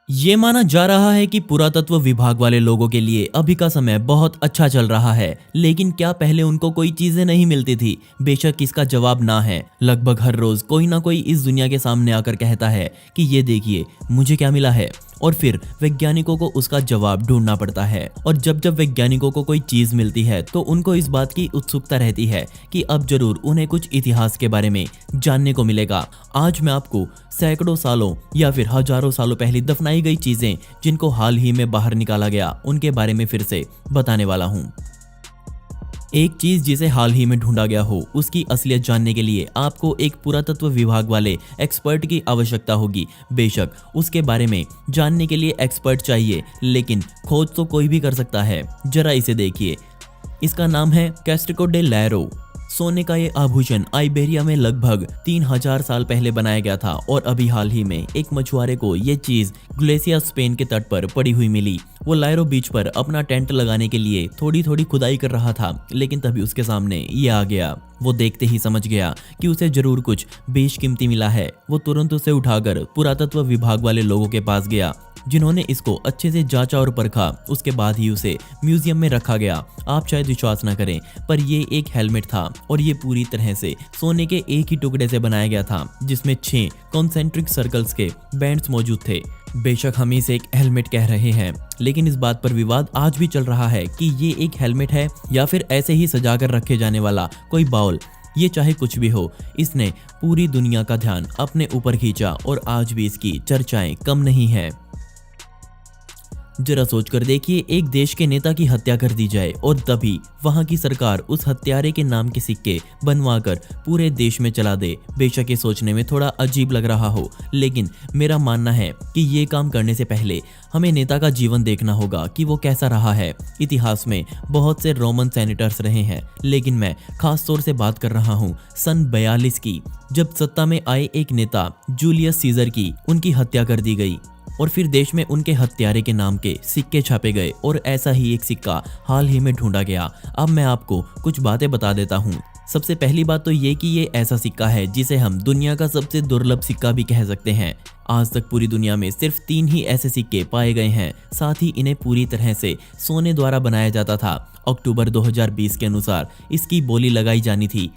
ये माना जा रहा है कि पुरातत्व विभाग वाले लोगों के लिए अभी का समय बहुत अच्छा चल रहा है, लेकिन क्या पहले उनको कोई चीजें नहीं मिलती थी? बेशक इसका जवाब ना है। लगभग हर रोज कोई ना कोई इस दुनिया के सामने आकर कहता है कि ये देखिए मुझे क्या मिला है, और फिर वैज्ञानिकों को उसका जवाब ढूंढना पड़ता है। और जब जब वैज्ञानिकों को कोई चीज मिलती है तो उनको इस बात की उत्सुकता रहती है कि अब जरूर उन्हें कुछ इतिहास के बारे में जानने को मिलेगा। आज मैं आपको सैकड़ों सालों या फिर हजारों सालों पहले दफनाई गई चीजें जिनको हाल ही में बाहर निकाला गया, उनके बारे में फिर से बताने वाला हूँ। एक चीज जिसे हाल ही में ढूंढा गया हो, उसकी असलियत जानने के लिए आपको एक पुरातत्व विभाग वाले एक्सपर्ट की आवश्यकता होगी। बेशक उसके बारे में जानने के लिए एक्सपर्ट चाहिए, लेकिन खोज तो कोई भी कर सकता है। जरा इसे देखिए, इसका नाम है कैस्ट्रिको डे लैरो। सोने का ये आभूषण आइबेरिया में लगभग 3000 साल पहले बनाया गया था, और अभी हाल ही में एक मछुआरे को ये चीज ग्लेसिया स्पेन के तट पर पड़ी हुई मिली। वो लायरो बीच पर अपना टेंट लगाने के लिए थोड़ी थोड़ी खुदाई कर रहा था, लेकिन तभी उसके सामने ये आ गया। वो देखते ही समझ गया कि उसे जरूर कुछ बेशकीमती मिला है। वो तुरंत उसे उठाकर पुरातत्व विभाग वाले लोगों के पास गया, जिन्होंने इसको अच्छे से जांचा और परखा। उसके बाद ही उसे म्यूजियम में रखा गया। आप शायद विश्वास न करें, पर ये एक हेलमेट था, और ये पूरी तरह से सोने के एक ही टुकड़े से बनाया गया था, जिसमें 6 कॉन्सेंट्रिक सर्कल्स के बैंड्स मौजूद थे। बेशक हम इसे एक हेलमेट कह रहे हैं, लेकिन इस बात पर विवाद आज भी चल रहा है कि ये एक हेलमेट है या फिर ऐसे ही सजाकर रखे जाने वाला कोई बाउल। ये चाहे कुछ भी हो, इसने पूरी दुनिया का ध्यान अपने ऊपर खींचा, और आज भी इसकी चर्चाएं कम नहीं है। जरा सोचकर देखिए, एक देश के नेता की हत्या कर दी जाए और तभी वहां की सरकार उस हत्यारे के नाम के सिक्के बनवाकर पूरे देश में चला दे। बेशक ये सोचने में थोड़ा अजीब लग रहा हो, लेकिन मेरा मानना है कि ये काम करने से पहले हमें नेता का जीवन देखना होगा कि वो कैसा रहा है। इतिहास में बहुत से रोमन सेनेटर्स रहे हैं, लेकिन मैं खास तौर से बात कर रहा हूँ सन 42 की, जब सत्ता में आए एक नेता जूलियस सीजर की उनकी हत्या कर दी गई, और फिर देश में उनके हत्यारे के नाम के सिक्के छापे गए, और ऐसा ही एक सिक्का हाल ही में ढूंढा गया। अब मैं आपको कुछ बातें बता देता हूँ। सबसे पहली बात तो ये कि ये ऐसा सिक्का है जिसे हम दुनिया का सबसे दुर्लभ सिक्का भी कह सकते हैं। आज तक पूरी दुनिया में सिर्फ 3 ही ऐसे सिक्के पाए गए हैं। साथ ही इन्हें पूरी तरह से सोने द्वारा बनाया जाता था। अक्टूबर 2020 के अनुसार इसकी बोली लगाई जानी थी,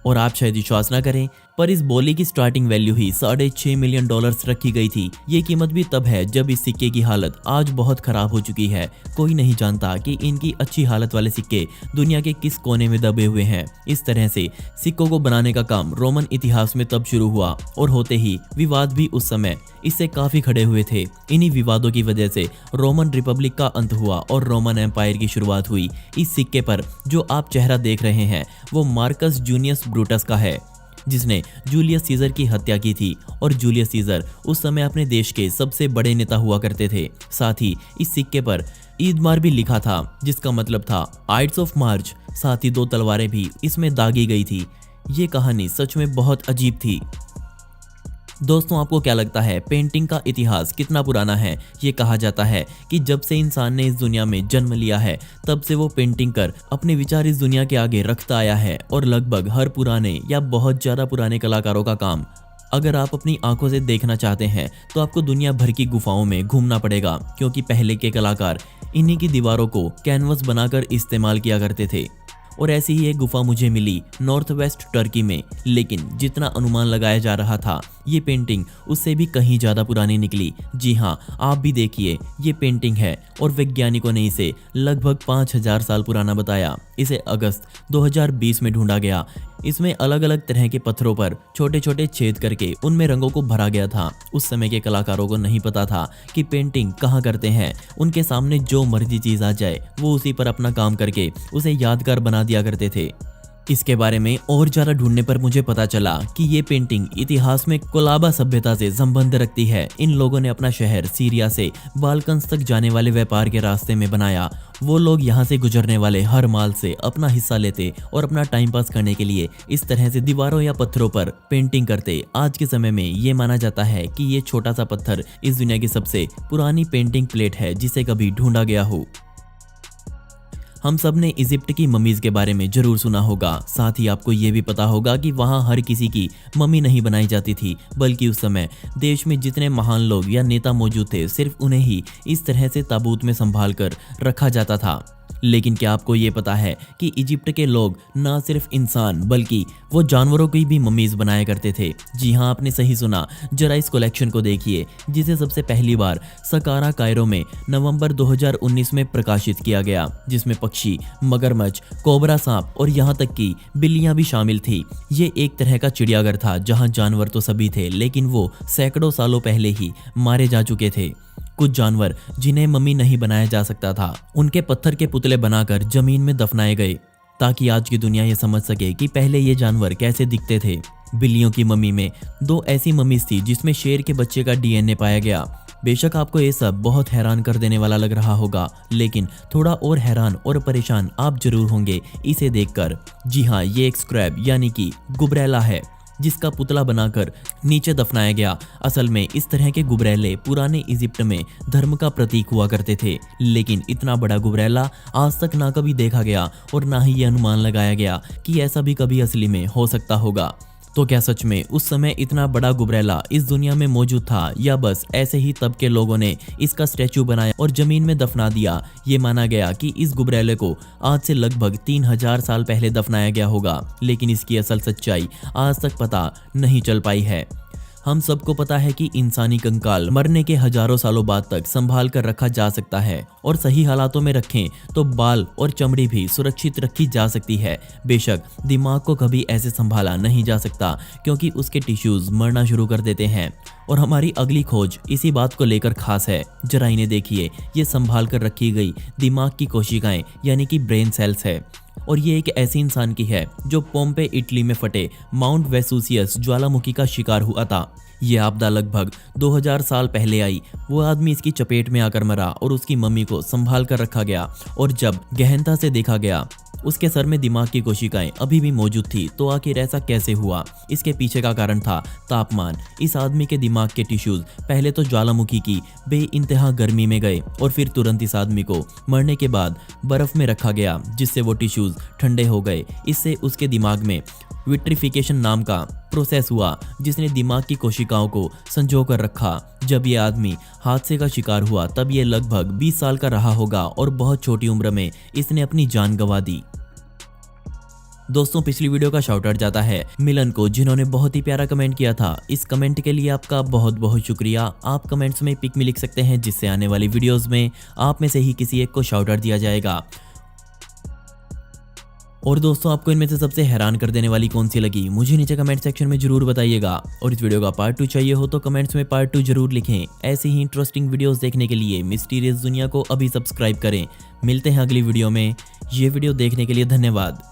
और आप शायद विश्वास ना करें, पर इस बोली की स्टार्टिंग वैल्यू ही $6.5 मिलियन रखी गई थी। ये कीमत भी तब है जब इस सिक्के की हालत आज बहुत खराब हो चुकी है। कोई नहीं जानता कि इनकी अच्छी हालत वाले सिक्के दुनिया के किस कोने में दबे हुए हैं। इस तरह से सिक्कों को बनाने का काम रोमन इतिहास में तब शुरू हुआ, और होते ही विवाद भी उस समय इससे काफी खड़े हुए थे। इन्हीं विवादों की वजह से रोमन रिपब्लिक का अंत हुआ और रोमन एम्पायर की शुरुआत हुई। इस सिक्के पर जो आप चेहरा देख रहे हैं वो मार्कस जूनियस ब्रूटस का है, जिसने जूलियस सीजर की हत्या की थी, और जूलियस सीजर उस समय अपने देश के सबसे बड़े नेता हुआ करते थे। साथ ही इस सिक्के पर ईदमार भी लिखा था, जिसका मतलब था आइड्स ऑफ मार्च। साथ ही 2 तलवारें भी इसमें दागी गई थी। ये कहानी सच में बहुत अजीब थी। दोस्तों, आपको क्या लगता है पेंटिंग का इतिहास कितना पुराना है? ये कहा जाता है कि जब से इंसान ने इस दुनिया में जन्म लिया है, तब से वो पेंटिंग कर अपने विचार इस दुनिया के आगे रखता आया है। और लगभग हर पुराने या बहुत ज्यादा पुराने कलाकारों का काम अगर आप अपनी आंखों से देखना चाहते हैं तो आपको दुनिया भर की गुफाओं में घूमना पड़ेगा, क्योंकि पहले के कलाकार इन्हीं की दीवारों को कैनवस बनाकर इस्तेमाल किया करते थे। और ऐसी ही एक गुफा मुझे मिली नॉर्थ वेस्ट टर्की में, लेकिन जितना अनुमान लगाया जा रहा था ये पेंटिंग उससे भी कहीं ज़्यादा पुरानी निकली। जी हाँ, आप भी देखिए, ये पेंटिंग है और वैज्ञानिकों ने इसे लगभग 5000 साल पुराना बताया। इसे अगस्त 2020 में ढूंढा गया। इसमें अलग अलग तरह के पत्थरों पर छोटे छोटे छेद करके उनमें रंगों को भरा गया था। उस समय के कलाकारों को नहीं पता था कि पेंटिंग कहाँ करते हैं। उनके सामने जो मर्जी चीज़ आ जाए वो उसी पर अपना काम करके उसे यादगार बना दिया करते थे। इसके बारे में और ज़्यादा ढूंढने पर मुझे पता चला कि ये पेंटिंग इतिहास में कोलाबा सभ्यता से संबंध रखती है। इन लोगों ने अपना शहर सीरिया से बाल्कन्स तक जाने वाले व्यापार के रास्ते में बनाया। वो लोग यहाँ से गुजरने वाले हर माल से अपना हिस्सा लेते और अपना टाइम पास करने के लिए इस तरह से दीवारों या पत्थरों पर पेंटिंग करते। आज के समय में ये माना जाता है कि ये छोटा सा पत्थर इस दुनिया की सबसे पुरानी पेंटिंग प्लेट है जिसे कभी ढूंढा गया हो। हम सब ने इजिप्ट की मम्मीज के बारे में जरूर सुना होगा। साथ ही आपको ये भी पता होगा कि वहाँ हर किसी की मम्मी नहीं बनाई जाती थी, बल्कि उस समय देश में जितने महान लोग या नेता मौजूद थे सिर्फ उन्हें ही इस तरह से ताबूत में संभाल कर रखा जाता था। लेकिन क्या आपको ये पता है कि इजिप्ट के लोग ना सिर्फ इंसान बल्कि वो जानवरों की भी मम्मीज बनाया करते थे। जी हाँ, आपने सही सुना। जरा इस कलेक्शन को देखिए, जिसे सबसे पहली बार सकारा कायरो में नवंबर 2019 में प्रकाशित किया गया, जिसमें पक्षी, मगरमच्छ, कोबरा सांप और यहाँ तक कि बिल्लियां भी शामिल थी। ये एक तरह का चिड़ियाघर था जहाँ जानवर तो सभी थे, लेकिन वो सैकड़ों सालों पहले ही मारे जा चुके थे। कुछ जानवर जिन्हें मम्मी नहीं बनाया जा सकता था, उनके पत्थर के पुतले बनाकर जमीन में दफनाए गए, ताकि आज की दुनिया ये समझ सके कि पहले ये जानवर कैसे दिखते थे। बिल्लियों की मम्मी में 2 ऐसी मम्मीज थी जिसमें शेर के बच्चे का डीएनए पाया गया। बेशक आपको ये सब बहुत हैरान कर देने वाला लग रहा होगा, लेकिन थोड़ा और हैरान और परेशान आप जरूर होंगे इसे देखकर। जी हाँ, ये एक स्क्रैब यानी कि गुबरैला है, जिसका पुतला बनाकर नीचे दफनाया गया। असल में इस तरह के गुबरैले पुराने इजिप्ट में धर्म का प्रतीक हुआ करते थे, लेकिन इतना बड़ा गुबरैला आज तक ना कभी देखा गया और ना ही ये अनुमान लगाया गया कि ऐसा भी कभी असली में हो सकता होगा। तो क्या सच में उस समय इतना बड़ा गुबरैला इस दुनिया में मौजूद था, या बस ऐसे ही तब के लोगों ने इसका स्टैचू बनाया और जमीन में दफना दिया। ये माना गया कि इस गुबरैले को आज से लगभग 3000 साल पहले दफनाया गया होगा, लेकिन इसकी असल सच्चाई आज तक पता नहीं चल पाई है। हम सबको पता है कि इंसानी कंकाल मरने के हजारों सालों बाद तक संभाल कर रखा जा सकता है, और सही हालातों में रखें तो बाल और चमड़ी भी सुरक्षित रखी जा सकती है। बेशक दिमाग को कभी ऐसे संभाला नहीं जा सकता, क्योंकि उसके टिश्यूज मरना शुरू कर देते हैं। और हमारी अगली खोज इसी बात को लेकर खास है। जरा इन्हें देखिए, ये संभाल कर रखी गई दिमाग की कोशिकाएं यानी कि ब्रेन सेल्स है, और ये एक ऐसे इंसान की है जो पोम्पे इटली में फटे माउंट वेसुसियस ज्वालामुखी का शिकार हुआ था। ये आपदा लगभग 2000 साल पहले आई। वो आदमी इसकी चपेट में आकर मरा और उसकी मम्मी को संभाल कर रखा गया, और जब गहनता से देखा गया उसके सर में दिमाग की कोशिकाएं अभी भी मौजूद थी। तो आखिर ऐसा कैसे हुआ? इसके पीछे का कारण था तापमान। इस आदमी के दिमाग के टिश्यूज पहले तो ज्वालामुखी की बेइंतहा गर्मी में गए, और फिर तुरंत इस आदमी को मरने के बाद बर्फ में रखा गया, जिससे वो टिश्यूज ठंडे हो गए। इससे उसके दिमाग में विट्रिफिकेशन नाम का प्रोसेस हुआ, जिसने दिमाग की कोशिकाओं को संजो कर रखा। जब ये आदमी हादसे का शिकार हुआ तब ये लगभग 20 साल का रहा होगा, और बहुत छोटी उम्र में इसने अपनी जान गंवा दी। दोस्तों, पिछली वीडियो का शाउट आउट जाता है मिलन को, जिन्होंने बहुत ही प्यारा कमेंट किया था। इस कमेंट के लिए आपका बहुत बहुत शुक्रिया। आप कमेंट्स में पिक में लिख सकते हैं, जिससे आने वाली वीडियोस में आप में से ही किसी एक को शाउट आउट दिया जाएगा। और दोस्तों, आपको इनमें से सबसे हैरान कर देने वाली कौन सी लगी, मुझे नीचे कमेंट सेक्शन में जरूर बताइएगा। और इस वीडियो का पार्ट 2 चाहिए हो तो कमेंट्स में पार्ट 2 जरूर लिखें। ऐसे ही इंटरेस्टिंग वीडियोस देखने के लिए मिस्टीरियस दुनिया को अभी सब्सक्राइब करें। मिलते हैं अगली वीडियो में। ये वीडियो देखने के लिए धन्यवाद।